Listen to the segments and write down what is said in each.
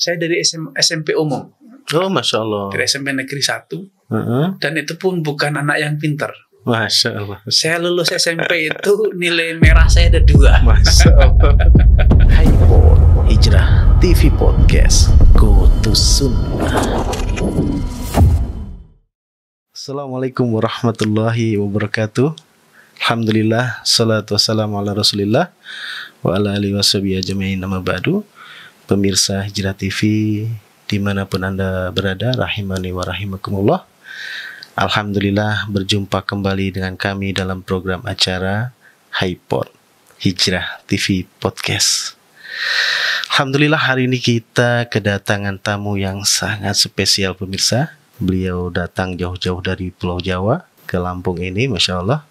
Saya dari SMP umum. Oh, Masya Allah. Dari SMP Negeri 1. Dan itu pun bukan anak yang pinter. Masya Allah. Saya lulus SMP itu nilai merah saya ada 2. Masya Allah. Hypod Hijrah TV Podcast. Go to Sunnah. Assalamualaikum warahmatullahi wabarakatuh. Alhamdulillah, salatu wassalamu ala rasulillah wa ala alihi washabihi ajma'in, amma ba'du. Pemirsa Hijrah TV dimanapun Anda berada, rahimani wa rahimakumullah. Alhamdulillah berjumpa kembali dengan kami dalam program acara Hypod Hijrah TV Podcast. Alhamdulillah hari ini kita kedatangan tamu yang sangat spesial pemirsa. Beliau datang jauh-jauh dari Pulau Jawa ke Lampung ini, Masya Allah.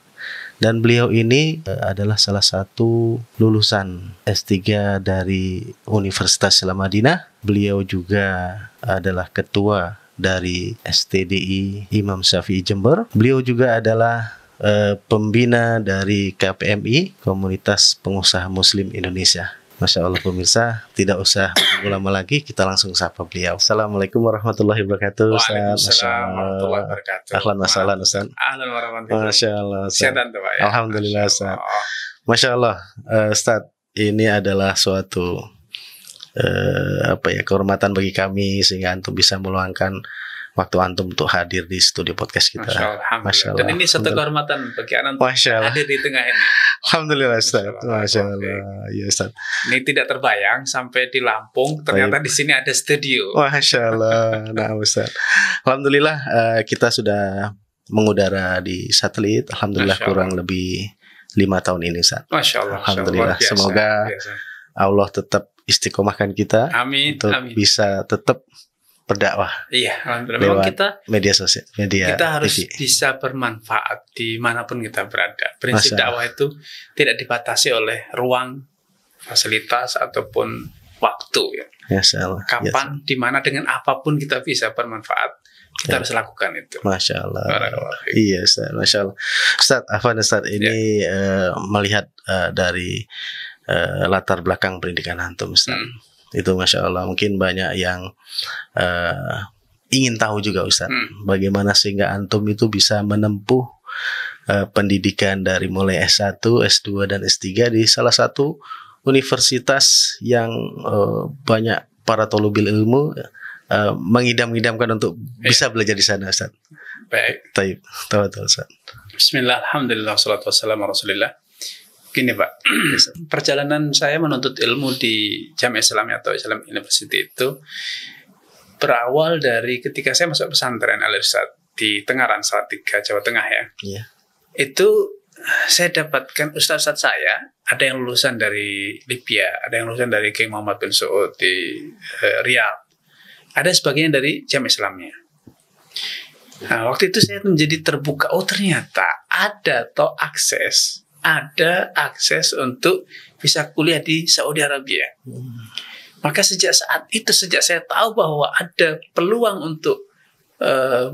Dan beliau ini adalah salah satu lulusan S3 dari Universitas Islam Madinah. Beliau juga adalah ketua dari STDI Imam Syafi'i Jember. Beliau juga adalah pembina dari KPMI, Komunitas Pengusaha Muslim Indonesia. Masya Allah pemirsa, tidak usah lama lagi, kita langsung sapa beliau. Assalamualaikum warahmatullahi wabarakatuh. Waalaikumsalam warahmatullahi wabarakatuh. Ahlan wa sahlan Ustaz. Ahlan warahmatullahi. Masya Allah Ustaz. Sehat ya? Alhamdulillah Ustaz. Masya Allah Ustaz, ini adalah suatu kehormatan bagi kami sehingga antum bisa meluangkan waktu antum untuk hadir di studio podcast kita. Masya Allah. Dan ini satu kehormatan bagi antum hadir di tengah ini. Alhamdulillah Ustaz. Masya Allah. Ya Ustaz. Ini tidak terbayang sampai di Lampung ternyata di sini ada studio. Masya Allah. Nah Ustaz. Alhamdulillah kita sudah mengudara di satelit. Alhamdulillah kurang lebih 5 tahun ini Ustaz. Masya Allah. Alhamdulillah. Semoga Allah tetap istiqomahkan kita. Amin. Untuk bisa tetap berdakwah. Iya, alhamdulillah. Memang kita media sosial, kita harus TV. bisa bermanfaat dimanapun kita berada. Prinsip dakwah itu tidak dibatasi oleh ruang, fasilitas ataupun waktu. Ya. Kapan, di mana, dengan apapun kita bisa bermanfaat. Kita harus lakukan itu. Masya Allah. Iya Ustaz, Masya Allah. Ustaz, Afan Ustaz ini melihat dari latar belakang pendidikan antum Ustaz. Itu Masya Allah, mungkin banyak yang ingin tahu juga Ustaz, bagaimana sehingga antum itu bisa menempuh pendidikan dari mulai S1, S2 dan S3 di salah satu universitas yang banyak para thalabil ilmu mengidam-idamkan untuk bisa belajar di sana Ustaz. Baik. Tahu Ustaz. Bismillah, alhamdulillah, wassalatu wassalamu ala rasulillah. Gini Pak, perjalanan saya menuntut ilmu di Jamiah Islamiyah atau Islam University itu berawal dari ketika saya masuk pesantren Al-Irsyad di Tengaran, Salatiga, Jawa Tengah ya. Yeah. Itu saya dapatkan ustaz-ustaz saya, ada yang lulusan dari Libya, ada yang lulusan dari King Muhammad bin Saud di Riyadh, ada sebagian dari Jamiah Islamiyah. Nah, waktu itu saya menjadi terbuka, oh ternyata ada akses untuk bisa kuliah di Saudi Arabia. Maka sejak saat itu, sejak saya tahu bahwa ada peluang untuk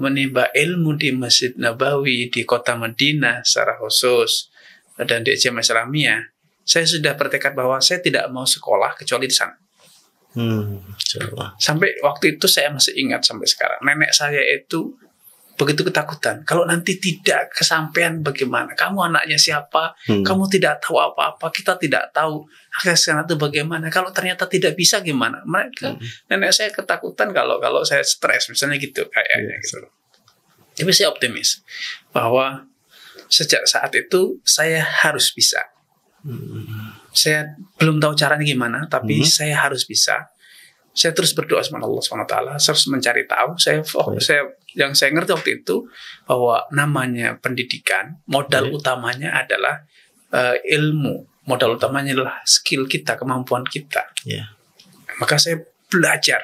menimba ilmu di Masjid Nabawi, di kota Madinah secara khusus, dan di Jamiah Islamiyah, saya sudah bertekad bahwa saya tidak mau sekolah kecuali di sana. Sampai waktu itu saya masih ingat sampai sekarang. Nenek saya itu begitu ketakutan. Kalau nanti tidak kesampaian bagaimana? Kamu anaknya siapa? Kamu tidak tahu apa-apa. Kita tidak tahu akses sana itu bagaimana. Kalau ternyata tidak bisa gimana? Nenek saya ketakutan kalau saya stres misalnya gitu kayaknya gitu. Tapi saya optimis bahwa sejak saat itu saya harus bisa. Saya belum tahu caranya gimana, tapi saya harus bisa. Saya terus berdoa sama Allah SWT, terus mencari tahu. Yang saya ngerti waktu itu bahwa namanya pendidikan, modal utamanya adalah ilmu, modal utamanya adalah skill kita, kemampuan kita. Maka saya belajar.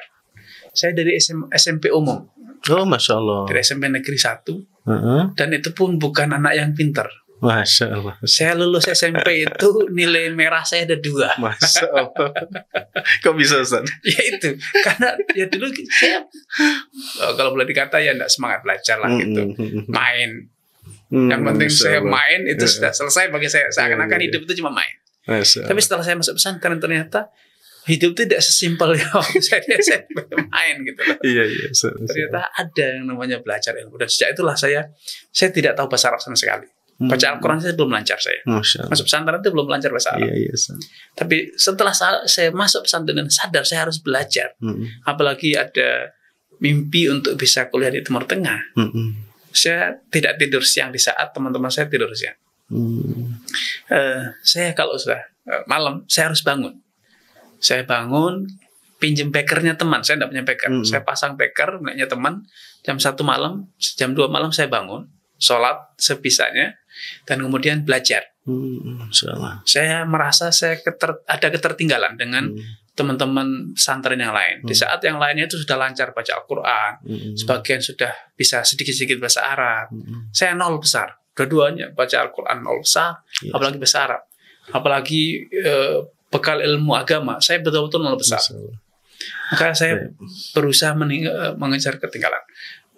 Saya dari SMP umum. Oh Masya Allah. Dari SMP Negeri 1. Dan itu pun bukan anak yang pintar. Masya Allah. Saya lulus SMP itu nilai merah saya ada 2. Masya Allah. Kok bisa Ustaz? Ya itu, karena ya dulu saya kalau boleh dikata ya enggak semangat belajar lah gitu, main. Yang penting saya main itu sudah selesai bagi saya. Seakan-akan hidup itu cuma main. Tapi setelah saya masuk pesantren ternyata hidup tidak sesimpel yang waktu saya di SMP main gitu loh. Iya. Ternyata ada yang namanya belajar ilmu. Dan sejak itulah saya tidak tahu bahasa Arab sama sekali. Baca Al-Quran saya belum lancar saya. Masuk pesantren itu belum lancar bahasa Arab. Iya. Tapi setelah saya masuk pesantren dan sadar saya harus belajar. Apalagi ada mimpi untuk bisa kuliah di Timur Tengah. Saya tidak tidur siang di saat teman-teman saya tidur siang. Saya kalau sudah malam, saya harus bangun. Saya bangun, pinjem bekernya teman. Saya tidak punya beker. Saya pasang beker, punya teman. Jam 1 malam, jam 2 malam saya bangun. Sholat sebisanya. Dan kemudian belajar. Saya merasa saya ada ketertinggalan dengan teman-teman pesantren yang lain. Di saat yang lainnya itu sudah lancar baca Al-Quran. Sebagian sudah bisa sedikit-sedikit bahasa Arab. Saya nol besar. Dua-duanya baca Al-Quran nol besar. Apalagi bahasa Arab. Apalagi bekal ilmu agama, saya betul-betul nol besar. Maka saya berusaha mengejar ketinggalan.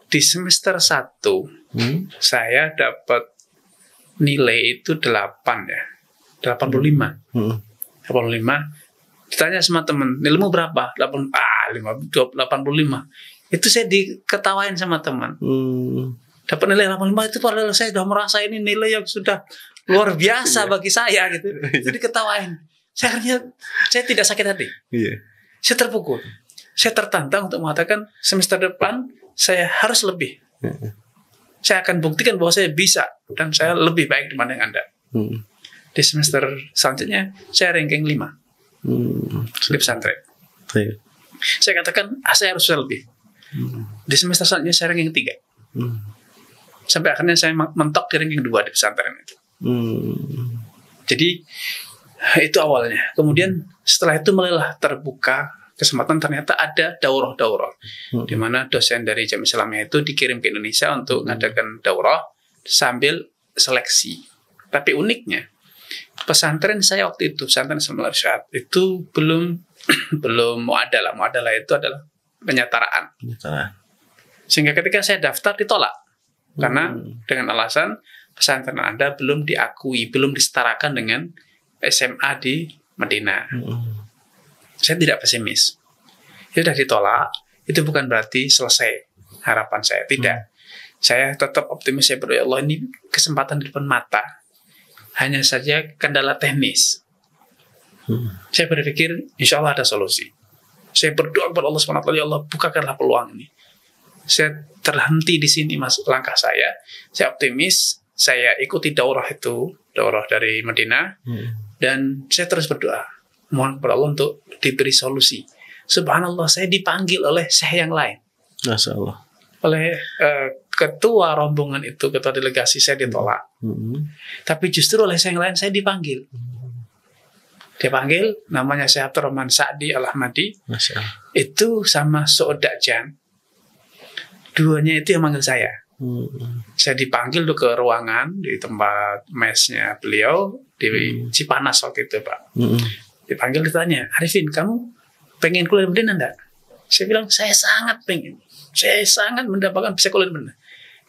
Di semester 1, saya dapat nilai itu 8 ya. 85. 85. Ditanya sama teman, nilaimu berapa? 85. Itu saya diketawain sama teman. Dapat nilai 85 itu padahal saya sudah merasa ini nilai yang sudah luar biasa bagi saya gitu. Jadi ketawain. Saya tidak sakit hati. Saya terpukul. Saya tertantang untuk mengatakan semester depan saya harus lebih. Saya akan buktikan bahwa saya bisa dan saya lebih baik dibanding Anda. Di semester selanjutnya saya ranking 5 di pesantren. Saya katakan saya harus lebih. Di semester selanjutnya saya ranking 3. Sampai akhirnya saya mentok di ranking 2 di pesantren itu. Jadi itu awalnya. Kemudian setelah itu mulailah terbuka kesempatan, ternyata ada daurah-daurah di mana dosen dari Jamiah Islamiyah itu dikirim ke Indonesia untuk mengadakan daurah sambil seleksi. Tapi uniknya pesantren saya waktu itu, pesantren Islamul Irsyad itu belum muadalah. Muadalah itu adalah penyetaraan. Sehingga ketika saya daftar ditolak karena dengan alasan pesantren Anda belum diakui, belum disetarakan dengan SMA di Madinah. Saya tidak pesimis. Ya sudah ditolak, itu bukan berarti selesai harapan saya. Tidak. Saya tetap optimis. Saya berdoa, ya Allah, ini kesempatan di depan mata. Hanya saja kendala teknis. Saya berpikir, insya Allah ada solusi. Saya berdoa kepada Allah SWT, ya Allah, bukakanlah peluang ini. Saya terhenti di sini langkah saya. Saya optimis. Saya ikuti daurah itu, daurah dari Madinah. Dan saya terus berdoa. Mohon kepada Allah untuk diberi solusi. Subhanallah, saya dipanggil oleh syekh yang lain. Masya Allah. Oleh ketua rombongan itu, ketua delegasi, saya ditolak. Tapi justru oleh syekh yang lain saya dipanggil. Dia panggil, namanya Syekh Abdurrahman Sa'di Al-Ahmadi. Itu sama So'odak Jan. Duanya itu yang manggil saya. Saya dipanggil tuh ke ruangan di tempat mesnya beliau di Cipanas waktu itu, Pak. Dipanggil, ditanya, Arifin, kamu pengen kuliah di Madinah enggak? Saya bilang, saya sangat pengen. Saya sangat mendapatkan bisa kuliah di Madinah.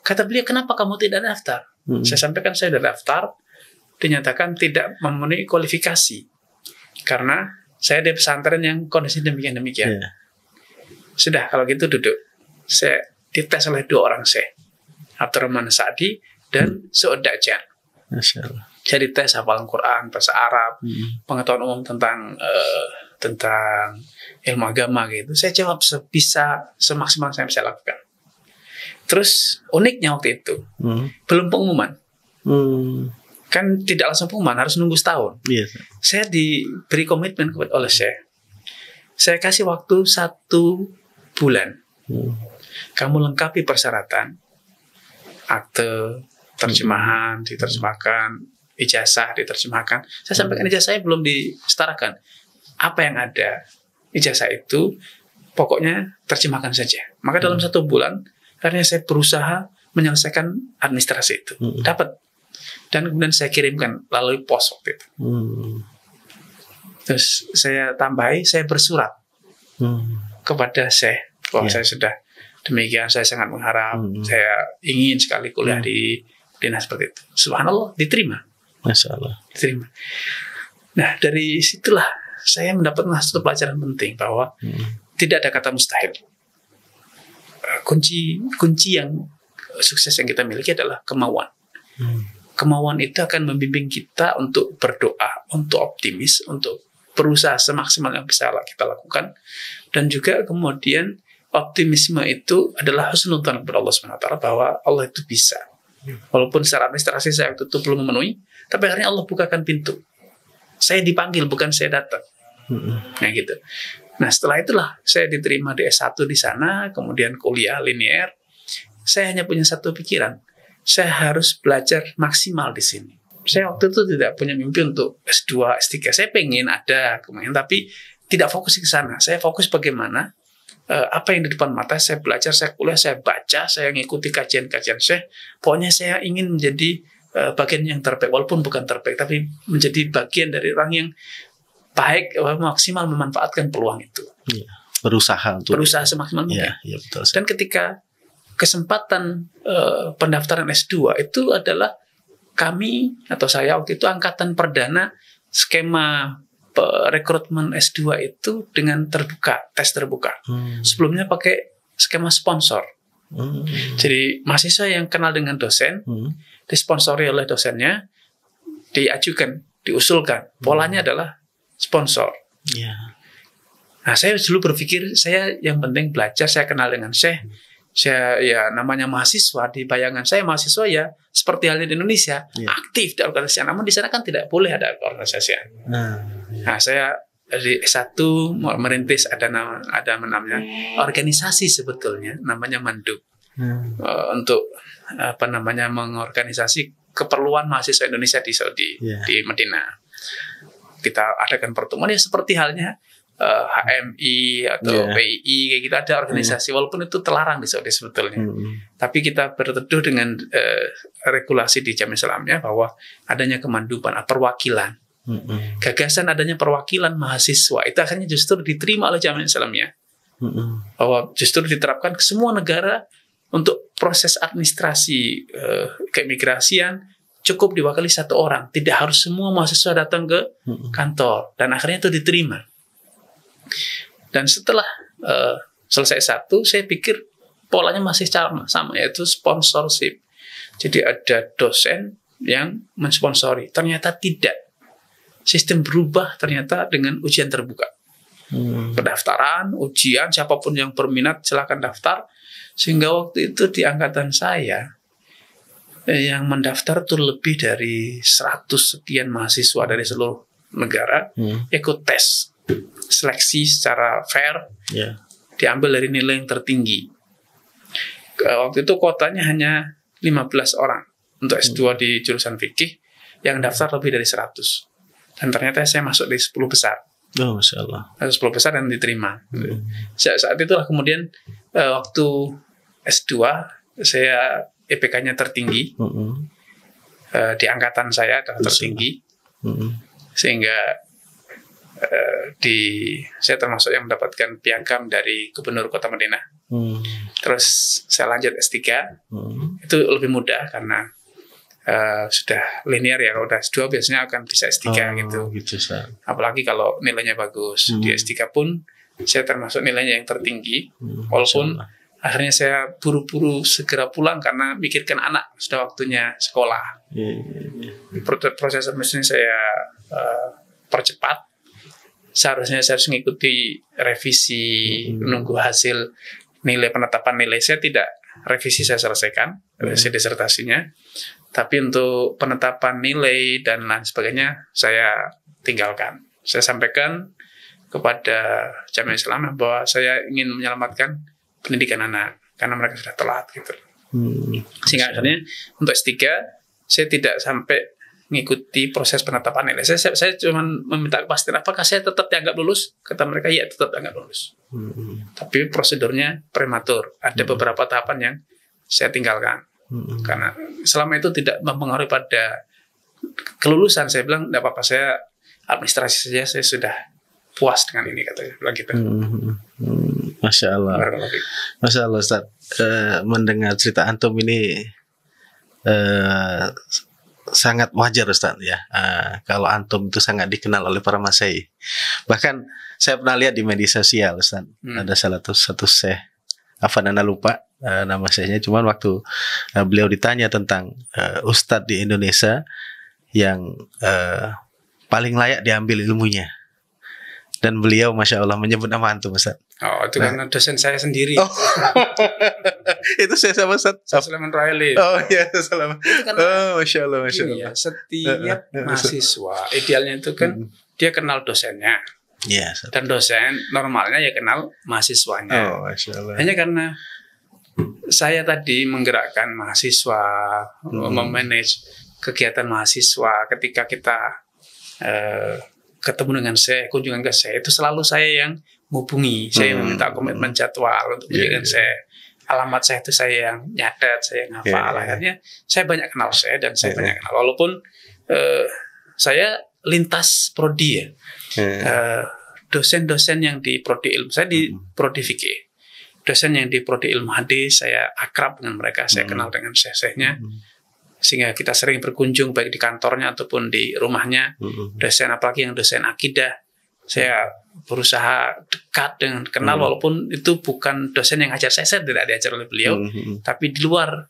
Kata beliau, kenapa kamu tidak daftar? Saya sampaikan saya sudah daftar, dinyatakan tidak memenuhi kualifikasi. Karena saya di pesantren yang kondisi demikian-demikian. Sudah, kalau gitu duduk. Saya dites oleh 2 orang Syekh. Abdurrahman Sa'di dan So'odak Jan. Masya Allah. Jadi tes hafalan Quran, bahasa Arab, pengetahuan umum tentang ilmu agama gitu. Saya jawab sebisa, semaksimal yang saya bisa lakukan. Terus uniknya waktu itu belum pengumuman. Kan tidak langsung pengumuman, harus nunggu setahun. Saya diberi komitmen oleh Syekh. Saya kasih waktu 1 bulan. Kamu lengkapi persyaratan, akte terjemahan diterjemahkan, ijazah diterjemahkan. Saya sampaikan ijazah saya belum disetarakan. Apa yang ada ijazah itu pokoknya terjemahkan saja. Maka dalam 1 bulan akhirnya saya berusaha menyelesaikan administrasi itu. Dapat. Dan kemudian saya kirimkan melalui pos waktu itu. Terus saya tambahi, saya bersurat kepada Syekh bahwa saya sudah demikian, saya sangat mengharap, saya ingin sekali kuliah di dinas seperti itu. Subhanallah, diterima. Masya Allah. Diterima. Nah, dari situlah saya mendapatkan satu pelajaran penting bahwa tidak ada kata mustahil. Kunci yang sukses yang kita miliki adalah kemauan. Kemauan itu akan membimbing kita untuk berdoa, untuk optimis, untuk berusaha semaksimal yang bisa kita lakukan, dan juga kemudian optimisme itu adalah husnudzon kepada Allah SWT bahwa Allah itu bisa. Walaupun secara administrasi saya waktu itu belum memenuhi, tapi akhirnya Allah bukakan pintu. Saya dipanggil, bukan saya datang. Nah gitu. Nah setelah itulah saya diterima di S1 di sana, kemudian kuliah linear. Saya hanya punya satu pikiran, saya harus belajar maksimal di sini. Saya waktu itu tidak punya mimpi untuk S2, S3. Saya pengen ada, kemudian tapi tidak fokus ke sana. Saya fokus bagaimana apa yang di depan mata, saya belajar, saya kuliah, saya baca, saya mengikuti kajian-kajian saya. Pokoknya saya ingin menjadi bagian yang terbaik, walaupun bukan terbaik, tapi menjadi bagian dari orang yang baik, maksimal memanfaatkan peluang itu. Ya, berusaha semaksimal mungkin. Ya, betul. Dan ketika kesempatan pendaftaran S2 itu adalah kami atau saya waktu itu angkatan perdana skema rekrutmen S2 itu dengan terbuka, tes terbuka. Sebelumnya pakai skema sponsor. Jadi mahasiswa yang kenal dengan dosen, disponsori oleh dosennya, diajukan, diusulkan. Polanya adalah sponsor. Nah, saya dulu berpikir saya yang penting belajar, saya kenal dengan Syekh. Saya ya namanya mahasiswa, di bayangan saya mahasiswa ya seperti halnya di Indonesia, aktif di organisasi. Namun di sana kan tidak boleh ada organisasi. Nah, saya dari S1 merintis ada namanya organisasi sebetulnya, namanya Mandub. Untuk mengorganisasi keperluan mahasiswa Indonesia di Saudi, di Madinah. Kita adakan pertemuan ya seperti halnya HMI atau PII kayak gitu, ada organisasi walaupun itu terlarang di Saudi sebetulnya. Tapi kita berteduh dengan regulasi di Jamiah Islamiyah bahwa adanya kemanduban, perwakilan. Gagasan adanya perwakilan mahasiswa itu akhirnya justru diterima oleh Jamiah Islamiyah. Bahwa justru diterapkan ke semua negara untuk proses administrasi keimigrasian cukup diwakili satu orang, tidak harus semua mahasiswa datang ke kantor, dan akhirnya itu diterima. Dan setelah selesai S1, saya pikir polanya masih sama, yaitu sponsorship. Jadi ada dosen yang mensponsori. Ternyata tidak. Sistem berubah ternyata dengan ujian terbuka. Pendaftaran, ujian, siapapun yang berminat silakan daftar. Sehingga waktu itu di angkatan saya yang mendaftar itu lebih dari 100 sekian mahasiswa dari seluruh negara ikut tes seleksi secara fair, diambil dari nilai yang tertinggi. Waktu itu kuotanya hanya 15 orang untuk S2 di jurusan fikih, yang daftar lebih dari 100. Dan ternyata saya masuk di 10 besar. Oh, Masya Allah. 10 besar dan diterima. Saat itulah kemudian waktu S2 saya IPK-nya tertinggi. Di angkatan saya adalah tertinggi. Sehingga saya termasuk yang mendapatkan piagam dari Gubernur Kota Madinah. Terus saya lanjut S3. Itu lebih mudah karena sudah linear ya. Kalau udah S2 biasanya akan bisa S3 gitu. Apalagi kalau nilainya bagus. Di S3 pun saya termasuk nilainya yang tertinggi. Walaupun akhirnya saya buru-buru segera pulang karena mikirkan anak, sudah waktunya sekolah. Proses administrasi saya percepat. Seharusnya saya harus mengikuti revisi, menunggu hasil nilai penetapan nilai. Saya tidak revisi, saya selesaikan revisi disertasinya. Tapi untuk penetapan nilai dan lain sebagainya saya tinggalkan. Saya sampaikan kepada Jamiah Islamiyah bahwa saya ingin menyelamatkan pendidikan anak karena mereka sudah telat gitu. Sehingga akhirnya untuk S3 saya tidak sampai mengikuti proses penetapan nilai. Saya cuma meminta kepastian apakah saya tetap dianggap lulus. Kata mereka iya, tetap dianggap lulus. Tapi prosedurnya prematur. Ada beberapa tahapan yang saya tinggalkan. Karena selama itu tidak mempengaruhi pada kelulusan. Saya bilang tidak apa-apa, saya administrasi saja, saya sudah puas dengan ini, katanya bilang gitu. Masya Allah. Masya Allah Ustaz. Mendengar cerita antum ini sangat wajar Ustaz ya. Kalau antum itu sangat dikenal oleh para masyayikh. Bahkan saya pernah lihat di media sosial Ustaz, ada satu syekh, apa nana lupa nama syekhnya, cuman waktu beliau ditanya tentang ustadz di Indonesia yang paling layak diambil ilmunya, dan beliau Masya Allah menyebut nama antum Ustaz. Oh, itu karena dosen saya sendiri. Oh. Itu saya sama Ustaz Sulaiman Raili. Oh iya, Sulaiman. Itu kan Masya Allah, Masya Allah. ya, setiap mahasiswa idealnya itu kan dia kenal dosennya. Iya. Dan dosen normalnya ya kenal mahasiswanya. Oh, Masya Allah. Hanya karena saya tadi menggerakkan mahasiswa, memanage kegiatan mahasiswa, ketika kita ketemu dengan saya, kunjungan ke saya, itu selalu saya yang menghubungi, saya yang meminta komitmen jadwal untuk kunjungan saya. Alamat saya itu saya yang nyatet, saya yang hafal. Akhirnya saya banyak kenal saya, dan saya banyak kenal. Walaupun saya lintas prodi ya. Dosen-dosen yang di prodi ilmu, saya di prodi fikih. Dosen yang di prodi ilmu hadis, saya akrab dengan mereka, saya kenal dengan syekh-syekhnya. Sehingga kita sering berkunjung baik di kantornya ataupun di rumahnya. Dosen, apalagi yang dosen akidah, saya berusaha dekat dengan kenal, walaupun itu bukan dosen yang ngajar saya tidak diajar oleh beliau, tapi di luar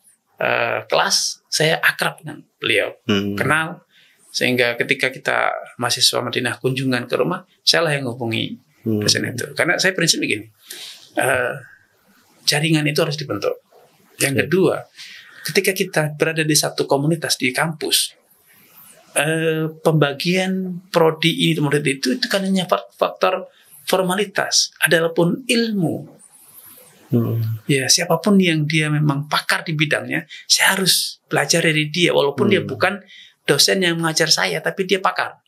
kelas saya akrab dengan beliau, kenal, sehingga ketika kita mahasiswa Madinah kunjungan ke rumah, saya lah yang menghubungi dosen itu, karena saya prinsip begini, jaringan itu harus dibentuk. Yang kedua, ketika kita berada di satu komunitas di kampus, pembagian prodi ini itu kan hanya faktor formalitas, adapun ilmu. Ya, siapapun yang dia memang pakar di bidangnya, saya harus belajar dari dia, walaupun dia bukan dosen yang mengajar saya, tapi dia pakar,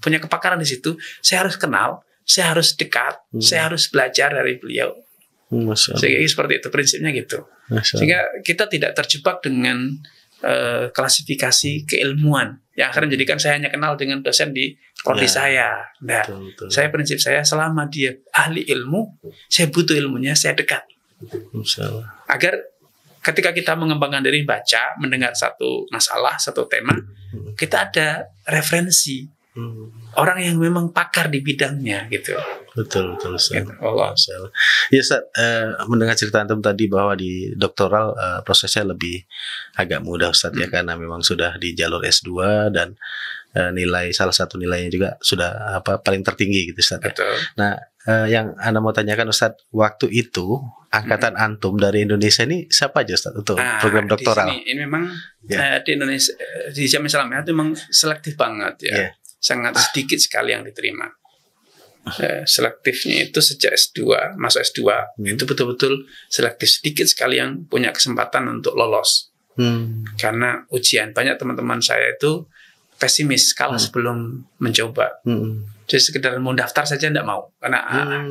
punya kepakaran di situ. Saya harus kenal, saya harus dekat, saya harus belajar dari beliau. Sehingga seperti itu prinsipnya gitu. Sehingga kita tidak terjebak dengan klasifikasi keilmuan yang akhirnya menjadikan saya hanya kenal dengan dosen di prodi saya. Nah, saya prinsip saya, selama dia ahli ilmu, saya butuh ilmunya, saya dekat. Agar ketika kita mengembangkan diri, baca, mendengar satu masalah, satu tema, kita ada referensi orang yang memang pakar di bidangnya gitu. Betul Ustaz. Gitu. Allah. Ya Ustaz, mendengar cerita antum tadi bahwa di doktoral prosesnya lebih agak mudah Ustaz ya, karena memang sudah di jalur S2 dan salah satu nilainya juga sudah paling tertinggi gitu Ustaz ya. Betul. Nah, yang Anda mau tanyakan Ustaz, waktu itu angkatan antum dari Indonesia ini siapa aja Ustaz untuk program doktoral? Di sini, ini memang di Indonesia, di Jamiah Islamiyah itu memang selektif banget ya. Sangat sedikit sekali yang diterima. Selektifnya itu sejak S2, masuk S2 itu betul-betul selektif, sedikit sekali yang punya kesempatan untuk lolos. Karena ujian, banyak teman-teman saya itu pesimis kalah sebelum mencoba. Jadi sekedar mau daftar saja tidak mau, karena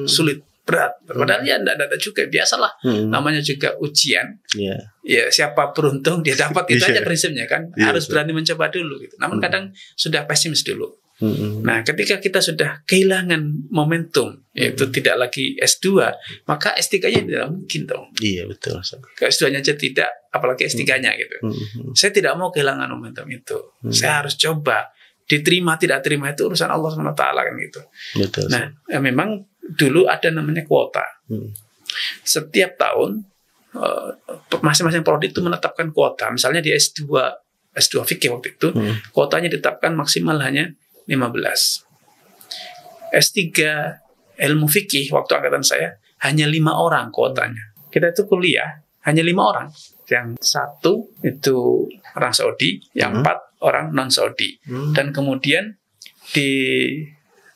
sulit, berat. Padahal ya tidak juga, biasalah. Namanya juga ujian. Ya, siapa beruntung dia dapat, itu aja prinsipnya kan. Harus berani mencoba dulu gitu. Namun kadang sudah pesimis dulu. Nah, ketika kita sudah kehilangan momentum, yaitu tidak lagi S2, maka S3-nya tidak mungkin dong. Iya, betul. Ke S2-nya aja tidak, apalagi S3-nya gitu. Saya tidak mau kehilangan momentum itu. Saya harus coba. Diterima tidak terima itu urusan Allah SWT kan gitu. Betul. Nah, memang dulu ada namanya kuota. Setiap tahun masing-masing prodi itu menetapkan kuota. Misalnya di S2 fikih waktu itu, kuotanya ditetapkan maksimal hanya 15. S3 ilmu fikih waktu angkatan saya hanya 5 orang kuotanya. Kita itu kuliah hanya 5 orang. Yang 1 itu orang Saudi, yang 4 orang non Saudi. Dan kemudian di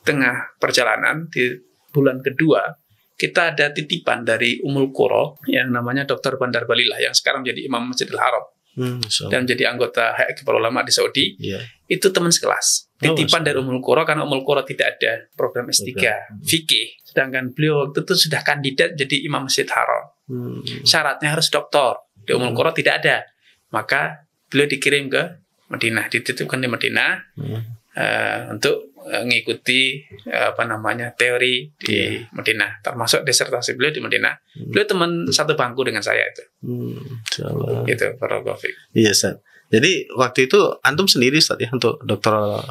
tengah perjalanan di bulan kedua, kita ada titipan dari Ummul Qura yang namanya Dr. Bandar Balilah yang sekarang jadi Imam Masjidil Haram. Dan menjadi anggota Hayat Kibar Ulama di Saudi. Itu teman sekelas. Titipan dari Ummul Qura, karena Ummul Qura tidak ada program S3 fikih. Sedangkan beliau waktu itu sudah kandidat jadi Imam Masjid Haram. Syaratnya harus doktor. Di Ummul Qura tidak ada. Maka beliau dikirim ke Madinah, dititipkan di Madinah untuk mengikuti teori di Madinah, termasuk disertasi beliau di Madinah. Beliau teman satu bangku dengan saya itu. Insyaallah. Gitu, para Taufik. Iya Ustaz. Jadi waktu itu antum sendiri Ustaz ya untuk doktoral?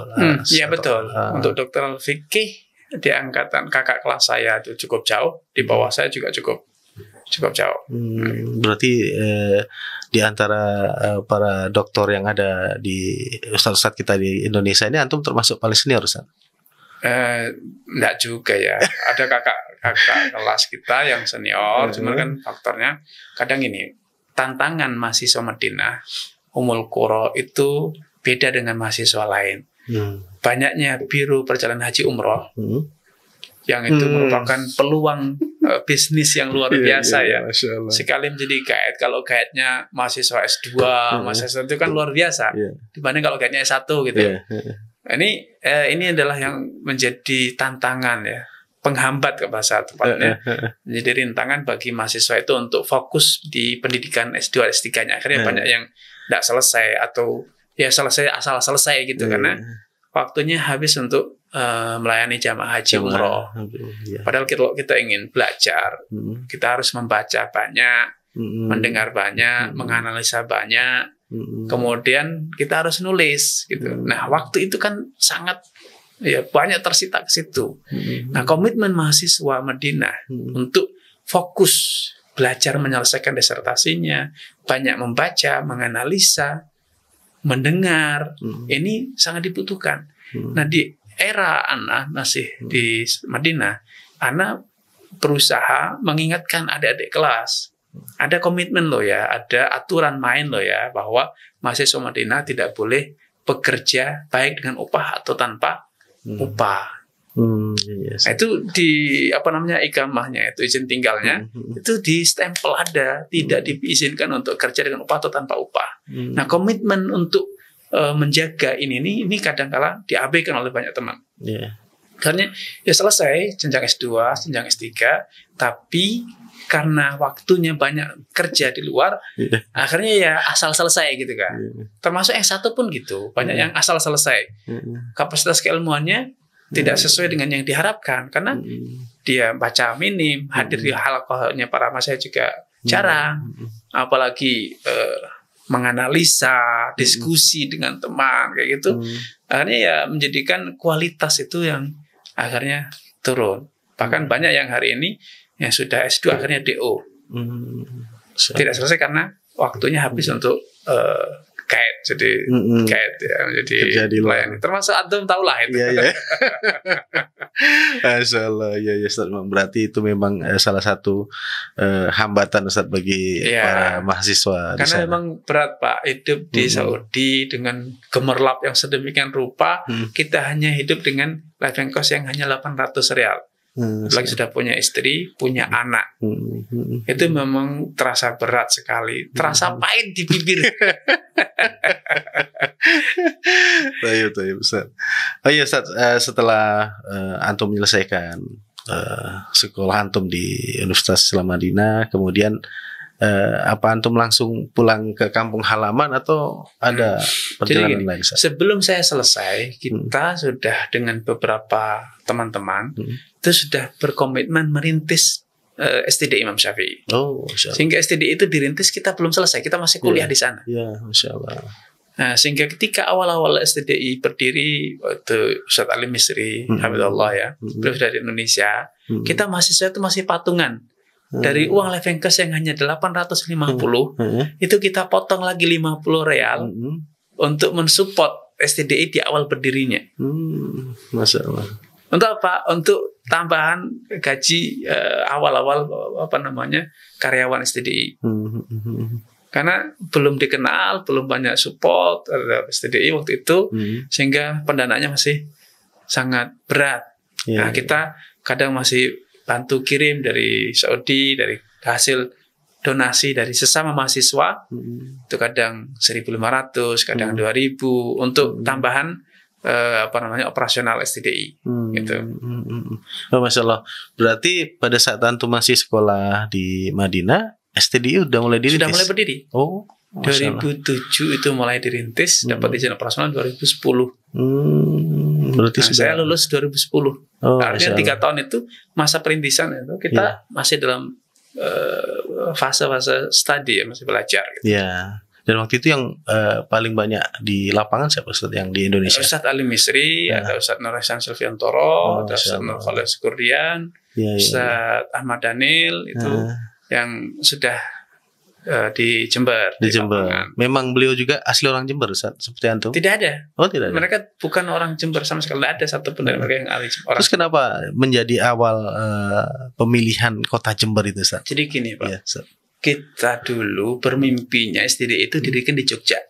Iya betul. Untuk doktoral fikih di angkatan kakak kelas saya itu cukup jauh, di bawah saya juga cukup jauh. Berarti di antara para doktor yang ada di ustaz-ustaz kita di Indonesia ini antum termasuk paling senior Ustaz? Enggak juga ya. Ada kakak kelas kita yang senior, cuma kan faktornya kadang ini tantangan mahasiswa Madinah Ummul Qura itu beda dengan mahasiswa lain. Banyaknya biro perjalanan haji umroh yang itu merupakan peluang bisnis yang luar biasa ya. Sekali menjadi guide, kalau guide-nya mahasiswa S2, mahasiswa itu kan luar biasa dibanding kalau guide-nya S1 gitu. Ini adalah yang menjadi tantangan ya, penghambat ke bahasa tepatnya, menjadi rintangan bagi mahasiswa itu untuk fokus di pendidikan S2, S3-nya. Akhirnya banyak yang tidak selesai atau ya selesai asal selesai gitu karena waktunya habis untuk melayani jamaah haji umroh. Padahal kalau kita ingin belajar, kita harus membaca banyak, mendengar banyak, menganalisa banyak, kemudian kita harus nulis gitu. Nah, waktu itu kan sangat ya banyak tersita ke situ. Nah, komitmen mahasiswa Madinah untuk fokus belajar menyelesaikan disertasinya, banyak membaca, menganalisa, mendengar, ini sangat dibutuhkan. Nah, di era Ana masih di Madinah, Ana berusaha mengingatkan adik-adik kelas, ada komitmen loh ya, ada aturan main loh ya, bahwa mahasiswa Madinah tidak boleh bekerja baik dengan upah atau tanpa upah. Nah, itu di ikamahnya itu izin tinggalnya itu di stempel ada, tidak diizinkan untuk kerja dengan upah atau tanpa upah. Nah, komitmen untuk menjaga ini kadang-kala diabaikan oleh banyak teman. Karena ya selesai jenjang S2, jenjang S3, tapi karena waktunya banyak kerja di luar, akhirnya ya asal selesai gitu kan. Termasuk S1 pun gitu, banyak yang asal selesai. Kapasitas keilmuannya tidak sesuai dengan yang diharapkan karena dia baca minim, hadir di halaqahnya para masyayikh juga jarang, apalagi menganalisa, diskusi dengan teman kayak gitu. Akhirnya ya menjadikan kualitas itu yang akhirnya turun. Bahkan banyak yang hari ini yang sudah S2 akhirnya DO. Tidak selesai karena waktunya habis untuk guide, jadi guide ya, jadi pelayan. Termasuk antum tahu lah itu. Masya Allah, ya Ustaz. Berarti itu memang salah satu hambatan Ustaz bagi para mahasiswa. Karena memang berat Pak, hidup di Saudi dengan gemerlap yang sedemikian rupa, kita hanya hidup dengan living cost yang hanya 800 rial. Lagi sudah punya istri, punya anak, itu memang terasa berat sekali, terasa pahit di bibir. Tayyib Ustaz. Oh iya Ustaz, setelah antum menyelesaikan sekolah antum di Universitas Islam Madinah, kemudian apa antum langsung pulang ke kampung halaman atau ada perjalanan lain? Sebelum saya selesai, kita sudah dengan beberapa teman-teman itu sudah berkomitmen merintis STD Imam Syafi'i. Sehingga STD itu dirintis kita belum selesai, kita masih kuliah di sana. Masya Allah. Nah, sehingga ketika awal-awal STDI berdiri, waktu Ustadz Ali Misri, Hamidullah ya, beliau sudah di Indonesia, kita mahasiswa itu masih patungan. Dari uang living cost yang hanya 850, itu kita potong lagi 50 real untuk mensupport STDI di awal berdirinya. Masya Allah. Untuk apa? Untuk tambahan gaji awal-awal karyawan STDI. Karena belum dikenal, belum banyak support terhadap STDI waktu itu, sehingga pendanaannya masih sangat berat. Nah, kita kadang masih bantu kirim dari Saudi, dari hasil donasi dari sesama mahasiswa, itu kadang 1.500, kadang 2.000 untuk tambahan operasional STDI gitu. Masya Allah. Berarti pada saat antum masih sekolah di Madinah, STDI udah mulai dirintis? Sudah mulai berdiri. 2007 itu mulai dirintis, dapat izin operasional 2010. Berarti saya lulus 2010. Artinya 3 tahun itu masa perintisan itu kita masih dalam fase-fase studi ya, masih belajar. Gitu. Dan waktu itu yang paling banyak di lapangan siapa Ustaz yang di Indonesia? Ustadz Ali Misri, ada Ustadz Nur Hasan Silviantoro, ada Ustadz Nur Khalid Kurdian, Ustadz Ahmad Daniel itu yang sudah di Jember. Di Jember. Lapangan. Memang beliau juga asli orang Jember, Ustaz, seperti antum? Tidak ada. Oh, tidak ada. Mereka bukan orang Jember sama sekali. Tidak ada satupun dari mereka yang ahli Jember. Terus kenapa menjadi awal pemilihan kota Jember itu, Ustaz? Jadi gini, Pak. Ya, Ustaz. Kita dulu bermimpinya STDI itu didirikan di Jogja.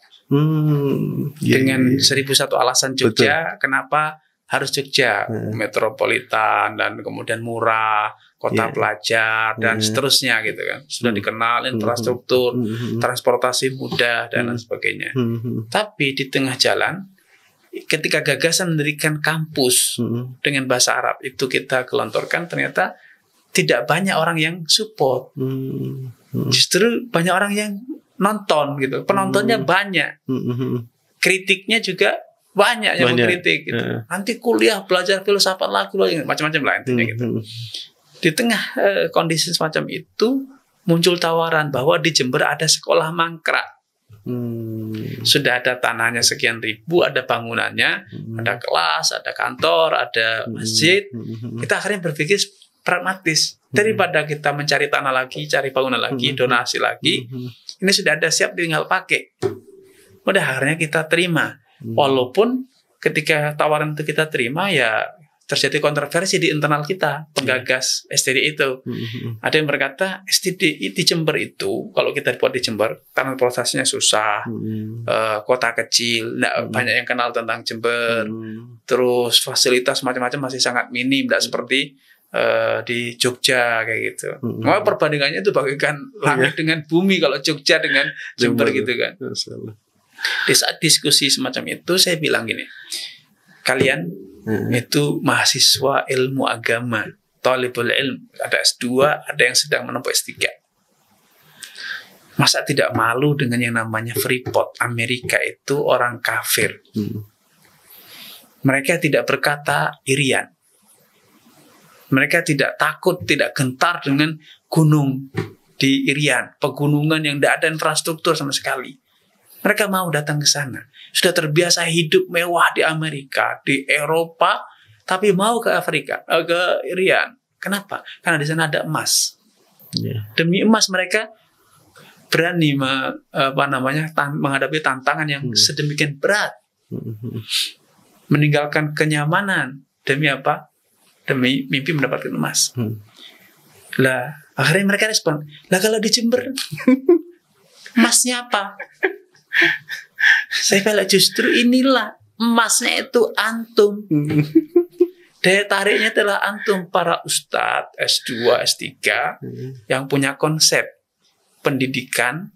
Iya, Dengan iya. 1001 alasan Jogja, Betul. kenapa harus Jogja? Metropolitan dan kemudian murah, kota pelajar dan seterusnya gitu kan. Sudah dikenal infrastruktur, transportasi mudah dan lain sebagainya. Tapi di tengah jalan ketika gagasan mendirikan kampus dengan bahasa Arab itu kita gelontorkan, ternyata tidak banyak orang yang support. Justru banyak orang yang nonton gitu. Penontonnya banyak. Kritiknya juga banyak yang mengkritik gitu. Nanti kuliah belajar filsafat lagi macam-macam lah intinya gitu. Di tengah kondisi semacam itu muncul tawaran bahwa di Jember ada sekolah mangkrak. Sudah ada tanahnya sekian ribu, ada bangunannya, ada kelas, ada kantor, ada masjid. Kita akhirnya berpikir pragmatis. Daripada kita mencari tanah lagi, cari bangunan lagi, donasi lagi, ini sudah ada siap, tinggal pakai. Udah akhirnya kita terima. Walaupun ketika tawaran itu kita terima, ya terjadi kontroversi di internal kita, penggagas STDI itu. Ada yang berkata, STDI di Jember itu, kalau kita buat di Jember, karena prosesnya susah, kota kecil, tidak banyak yang kenal tentang Jember, terus fasilitas macam-macam masih sangat minim, tidak seperti di Jogja kayak gitu. Maka perbandingannya itu bagaikan langit dengan bumi kalau Jogja dengan Jember gitu kan. Di saat diskusi semacam itu saya bilang gini, kalian itu mahasiswa ilmu agama, talibul ilm, ada S2, ada yang sedang menempuh S3. Masa tidak malu dengan yang namanya Freeport? Amerika itu orang kafir. Mereka tidak berkata irian. Mereka tidak takut, tidak gentar dengan gunung di Irian, pegunungan yang tidak ada infrastruktur sama sekali. Mereka mau datang ke sana. Sudah terbiasa hidup mewah di Amerika, di Eropa, tapi mau ke Afrika, ke Irian. Kenapa? Karena di sana ada emas. Demi emas mereka berani menghadapi tantangan yang sedemikian berat. Meninggalkan kenyamanan demi apa? Demi mimpi mendapatkan emas. Lah, akhirnya mereka respon, lah kalau di Jember emasnya apa? Saya bilang justru inilah emasnya itu antum. Daya tariknya adalah antum para ustadz S2, S3 yang punya konsep pendidikan,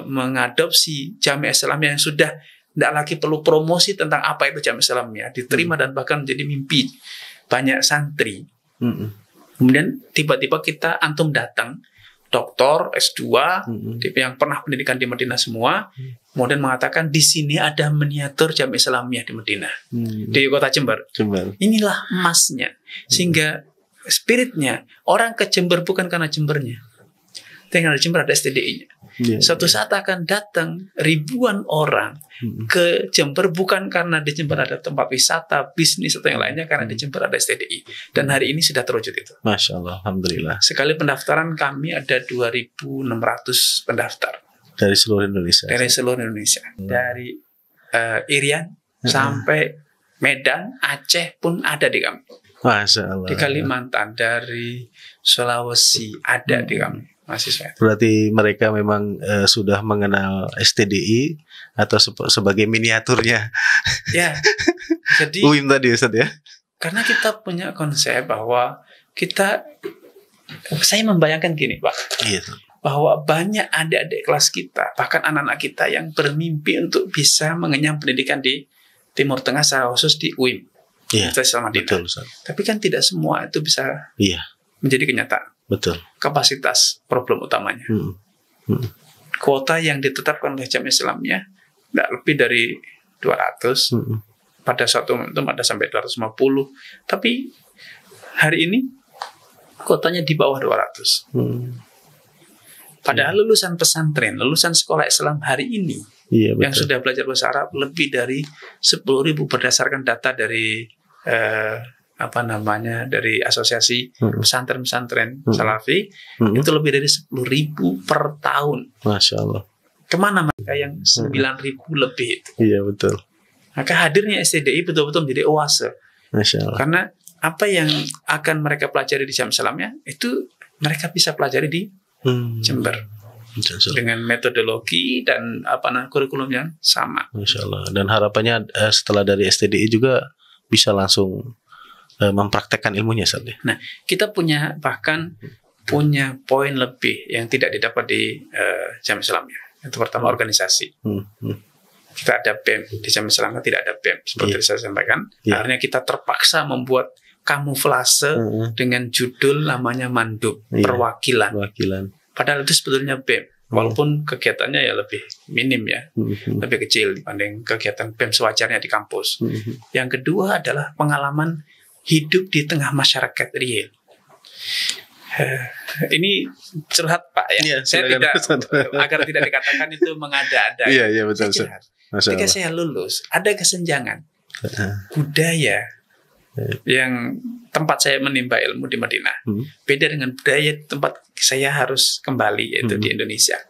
mengadopsi Jamiah Islamiyah yang sudah tidak lagi perlu promosi tentang apa itu Jamiah Islamiyah, diterima dan bahkan menjadi mimpi banyak santri. Kemudian tiba-tiba antum datang, doktor S2 yang pernah pendidikan di Madinah semua, kemudian mengatakan di sini ada miniatur Jamiah Islamiyah di Madinah, di kota Jember. Inilah emasnya. Sehingga spiritnya orang ke Jember bukan karena Jembernya, tinggal di Jember ada STDI-nya. Suatu saat akan datang ribuan orang ke Jember bukan karena di Jember ada tempat wisata, bisnis atau yang lainnya, karena di Jember ada STDI. Dan hari ini sudah terwujud itu. Masya Allah, alhamdulillah. Sekali pendaftaran kami ada 2.600 pendaftar dari seluruh Indonesia. Dari Irian sampai Medan, Aceh pun ada di kami. Masya Allah. Di Kalimantan, dari Sulawesi ada di kami. Mahasiswa. Berarti mereka memang sudah mengenal STDI atau sebagai miniaturnya. Ya. Jadi UIM tadi Ustaz ya. Karena kita punya konsep bahwa saya membayangkan gini, Pak. Iya. Bahwa banyak adik-adik kelas kita, bahkan anak-anak kita yang bermimpi untuk bisa mengenyam pendidikan di Timur Tengah, secara khusus di UIM. Iya. Betul, Ustaz. Tapi kan tidak semua itu bisa menjadi kenyataan. Betul. Kapasitas problem utamanya. Kuota yang ditetapkan oleh Jamiah Islamiyah tidak lebih dari 200. Pada suatu momentum ada sampai 250. Tapi hari ini kuotanya di bawah 200. Padahal lulusan pesantren, lulusan sekolah Islam hari ini yang sudah belajar bahasa Arab lebih dari 10.000 berdasarkan data dari dari asosiasi pesantren-pesantren Salafi, itu lebih dari 10.000 per tahun. Masya Allah. Kemana mereka yang 9.000 lebih itu? Iya betul. Maka hadirnya STDI betul-betul menjadi oase. Masya Allah. Karena apa yang akan mereka pelajari di Jamiah Islamiyah itu mereka bisa pelajari di Jember dengan metodologi dan kurikulum yang sama. Masya Allah. Dan harapannya setelah dari STDI juga bisa langsung mempraktekkan ilmunya, Ustaz. Nah, kita punya poin lebih yang tidak didapat di Jamiah Islamiyah. Itu pertama organisasi. Kita ada BEM, di Jamiah Islamiyah tidak ada BEM seperti saya sampaikan. Akhirnya kita terpaksa membuat kamuflase dengan judul namanya mandub, perwakilan. Padahal itu sebetulnya BEM, walaupun kegiatannya ya lebih minim ya, lebih kecil dibanding kegiatan BEM sewajarnya di kampus. Yang kedua adalah pengalaman hidup di tengah masyarakat real. Ini curhat Pak ya. Saya tidak agar tidak dikatakan itu mengada-ada. Iya betul. Ketika saya lulus, ada kesenjangan budaya yang tempat saya menimba ilmu di Madinah beda dengan budaya tempat saya harus kembali, yaitu di Indonesia.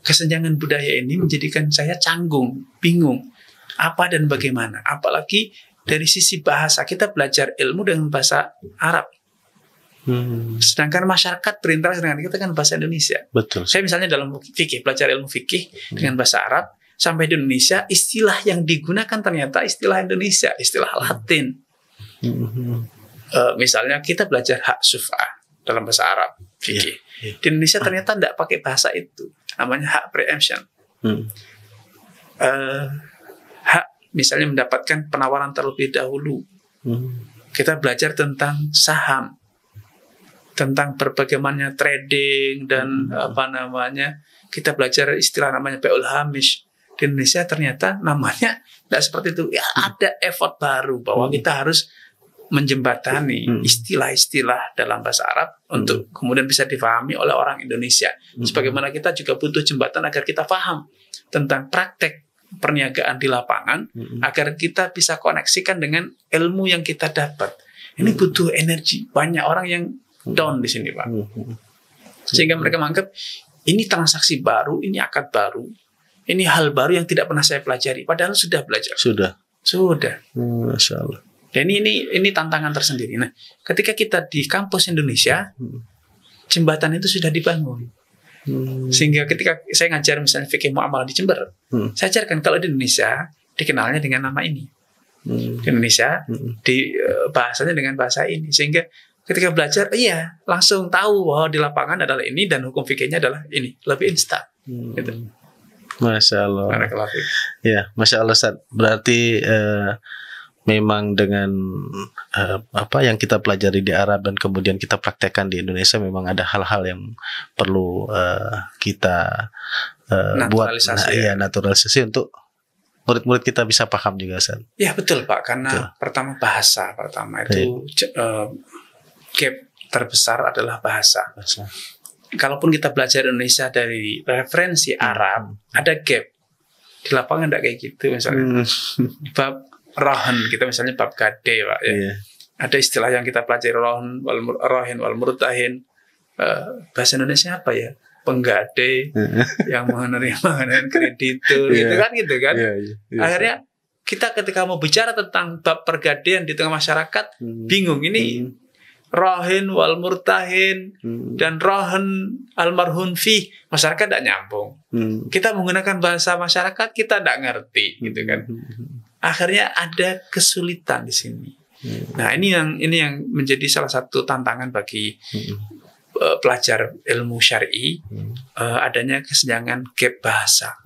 Kesenjangan budaya ini menjadikan saya canggung, bingung apa dan bagaimana. Apalagi dari sisi bahasa, kita belajar ilmu dengan bahasa Arab. Sedangkan masyarakat berinteraksi dengan kita kan bahasa Indonesia. Betul. Saya misalnya dalam fikih, belajar ilmu fikih dengan bahasa Arab, sampai di Indonesia istilah yang digunakan ternyata istilah Indonesia, istilah Latin. Misalnya kita belajar hak syuf'ah dalam bahasa Arab fikih. Di Indonesia ternyata tidak pakai bahasa itu, namanya hak preemption. Hak misalnya mendapatkan penawaran terlebih dahulu. Kita belajar tentang saham, tentang berbagai macam trading dan kita belajar istilah namanya bai'ul hamish. Di Indonesia ternyata namanya tidak seperti itu. Ya, ada effort baru bahwa kita harus menjembatani istilah-istilah dalam bahasa Arab untuk kemudian bisa difahami oleh orang Indonesia. Sebagaimana kita juga butuh jembatan agar kita paham tentang praktek perniagaan di lapangan, agar kita bisa koneksikan dengan ilmu yang kita dapat. Ini butuh energi. Banyak orang yang down di sini, Pak. Sehingga mereka menganggap ini transaksi baru, ini akad baru, ini hal baru yang tidak pernah saya pelajari. Padahal sudah belajar. Sudah. Masya Allah. Dan ini tantangan tersendiri. Nah, ketika kita di kampus Indonesia, jembatan itu sudah dibangun. Sehingga ketika saya ngajar misalnya fikih muamalah di Jember, saya ajarkan kalau di Indonesia dikenalnya dengan nama ini. Di Indonesia bahasanya dengan bahasa ini. Sehingga ketika belajar, langsung tahu bahwa di lapangan adalah ini dan hukum fikihnya adalah ini. Lebih instan. Gitu. Masya Allah. Ya, Masya Allah, Ustaz. Berarti memang dengan apa yang kita pelajari di Arab dan kemudian kita praktekkan di Indonesia, memang ada hal-hal yang perlu kita naturalisasi untuk murid-murid kita bisa paham juga, Ustaz. Ya betul Pak, karena pertama bahasa itu gap terbesar adalah bahasa. Kalaupun kita belajar Indonesia dari referensi Arab, ada gap. Di lapangan tidak kayak gitu misalnya. Bab rohan, kita misalnya bab gade, Pak. Ya. Ada istilah yang kita pelajari, rohin wal murtahin. Bahasa Indonesia apa ya? Penggade yang menerima kreditur, gitu kan. Akhirnya kita ketika mau bicara tentang bab pergadean di tengah masyarakat, bingung ini. Rohin wal murtahin dan rohin almarhun fi, masyarakat tidak nyambung. Kita menggunakan bahasa masyarakat, kita tidak ngerti, gitu kan. Akhirnya ada kesulitan di sini. Nah, ini yang menjadi salah satu tantangan bagi pelajar ilmu syar'i, adanya kesenjangan gap bahasa.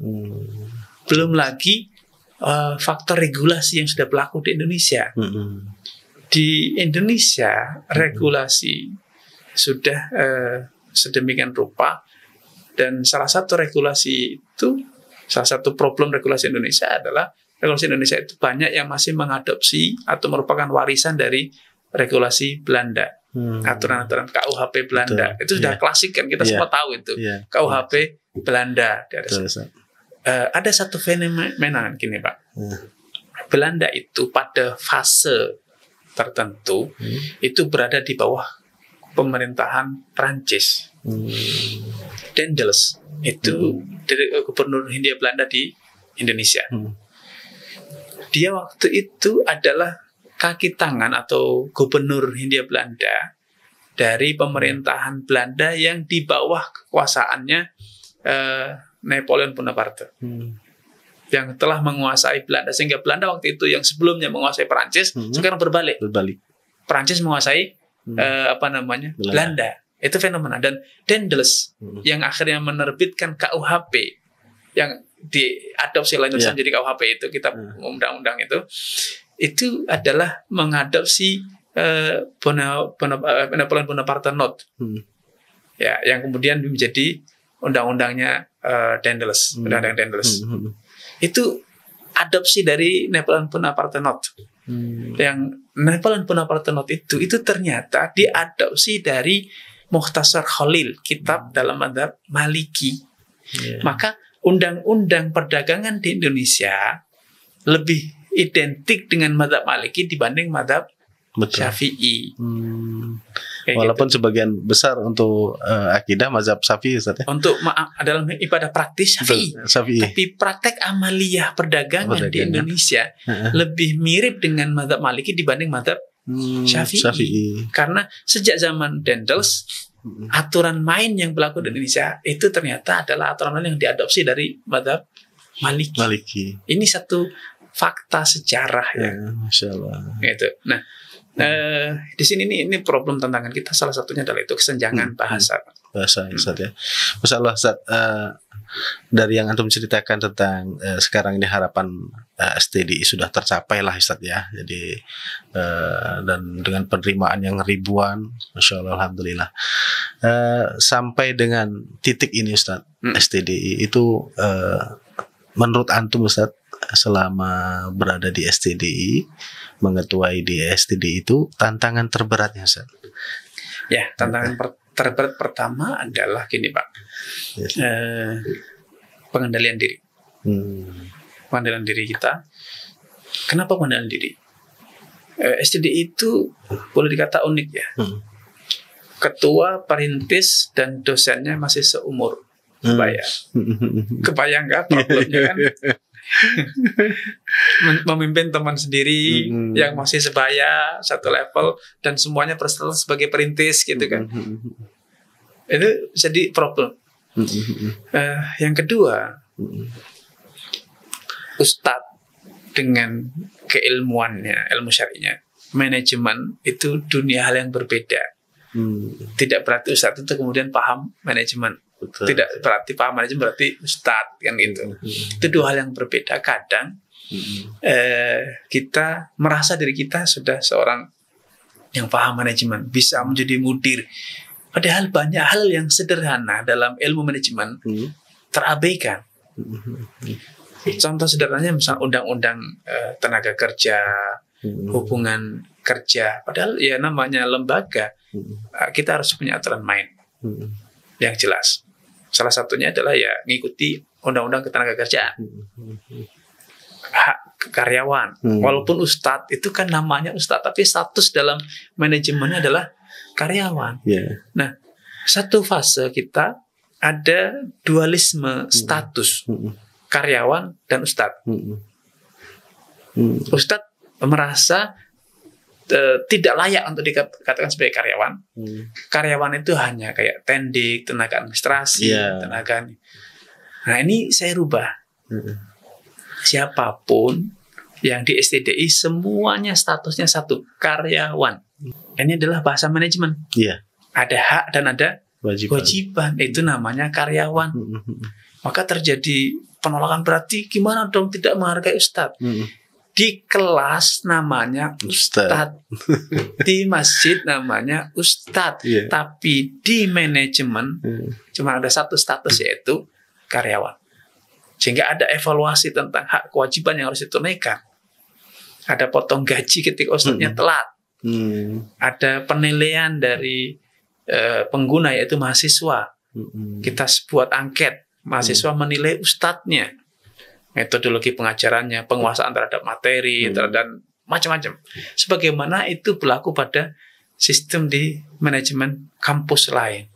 Belum lagi faktor regulasi yang sudah berlaku di Indonesia. Di Indonesia regulasi sudah sedemikian rupa, dan salah satu problem regulasi Indonesia adalah regulasi Indonesia itu banyak yang masih mengadopsi atau merupakan warisan dari regulasi Belanda. aturan-aturan KUHP Belanda. Betul. Itu sudah klasik kan, kita semua tahu itu. KUHP Belanda. Ada satu fenomena gini Pak. Belanda itu pada fase tertentu itu berada di bawah pemerintahan Prancis. Daendels itu gubernur Hindia Belanda di Indonesia. Dia waktu itu adalah kaki tangan atau gubernur Hindia Belanda dari pemerintahan Belanda yang di bawah kekuasaannya Napoleon Bonaparte, yang telah menguasai Belanda, sehingga Belanda waktu itu yang sebelumnya menguasai Perancis sekarang berbalik. Perancis menguasai Belanda. Itu fenomena. Dan Daendels yang akhirnya menerbitkan KUHP yang diadopsi oleh Indonesia jadi KUHP itu, kitab undang-undang itu adalah mengadopsi Napoleon Bonaparte Note, ya, yang kemudian menjadi undang-undangnya Daendels, undang-undang Daendels. Itu adopsi dari Napoleon Bonaparte Note. Yang Napoleon Bonaparte Note itu ternyata diadopsi dari Mukhtasar Khalil, kitab dalam mazhab Maliki. Maka undang-undang perdagangan di Indonesia lebih identik dengan mazhab Maliki dibanding mazhab Syafi'i. Walaupun sebagian besar untuk akidah mazhab Syafi'i, Ustaz, ya? Untuk dalam ibadah praktis Syafi'i. Tapi praktek amaliyah perdagangan di Indonesia lebih mirip dengan mazhab Maliki dibanding mazhab Syafi'i. Karena sejak zaman Daendels, aturan main yang berlaku di Indonesia itu ternyata adalah aturan main yang diadopsi dari mazhab Maliki. Ini satu fakta sejarah ya. Masya Allah. Gitu. Nah, di sini ini problem tantangan kita, salah satunya adalah itu kesenjangan bahasa. Ustaz, ya. Masya Allah, Ustaz, dari yang antum ceritakan tentang sekarang ini harapan STDI sudah tercapai lah, Ustaz, ya. Jadi dan dengan penerimaan yang ribuan, Masya Allah, alhamdulillah. Sampai dengan titik ini, Ustaz, STDI itu menurut antum, Ustaz, selama berada di STDI, mengetuai di STDI itu tantangan terberatnya, Ustaz? Ya, tantangan terberat pertama adalah gini Pak, pengendalian diri. Pengendalian diri kita. Kenapa pengendalian diri? STDI itu boleh dikata unik ya. Ketua, perintis, dan dosennya masih seumur. Kebayang nggak problemnya kan? Memimpin teman sendiri yang masih sebaya satu level dan semuanya berstatus sebagai perintis gitu kan. Itu jadi problem. Yang kedua, ustadz dengan keilmuannya, ilmu syar'inya, manajemen itu dunia hal yang berbeda. Tidak berarti ustadz itu kemudian paham manajemen. Betul. Tidak berarti paham manajemen berarti ustadz kan gitu. Itu dua hal yang berbeda. Kadang kita merasa diri kita sudah seorang yang paham manajemen, bisa menjadi mudir, padahal banyak hal yang sederhana dalam ilmu manajemen terabaikan. Contoh sederhananya misalnya undang-undang tenaga kerja, hubungan kerja, padahal ya namanya lembaga, kita harus punya aturan main yang jelas. Salah satunya adalah ya ngikuti undang-undang ketenagakerjaan, hak karyawan. Walaupun ustadz itu kan namanya ustadz, tapi status dalam manajemennya adalah karyawan. Nah, satu fase kita ada dualisme status karyawan dan ustadz. Ustadz merasa tidak layak untuk dikatakan sebagai karyawan. Karyawan itu hanya kayak tendik, tenaga administrasi, tenaga. Nah, ini saya rubah. Siapapun yang di STDI semuanya statusnya satu, karyawan. Ini adalah bahasa manajemen. Ada hak dan ada kewajiban. Itu namanya karyawan. Maka terjadi penolakan, berarti gimana dong tidak menghargai ustadz? Di kelas namanya ustadz, di masjid namanya ustadz, tapi di manajemen cuma ada satu status, yaitu karyawan. Sehingga ada evaluasi tentang hak kewajiban yang harus ditunaikan. Ada potong gaji ketika ustadznya telat, Ada penilaian dari pengguna yaitu mahasiswa. Kita buat angket, mahasiswa menilai ustadznya, metodologi pengajarannya, penguasaan terhadap materi, terhadap macam-macam. Sebagaimana itu berlaku pada sistem di manajemen kampus lain.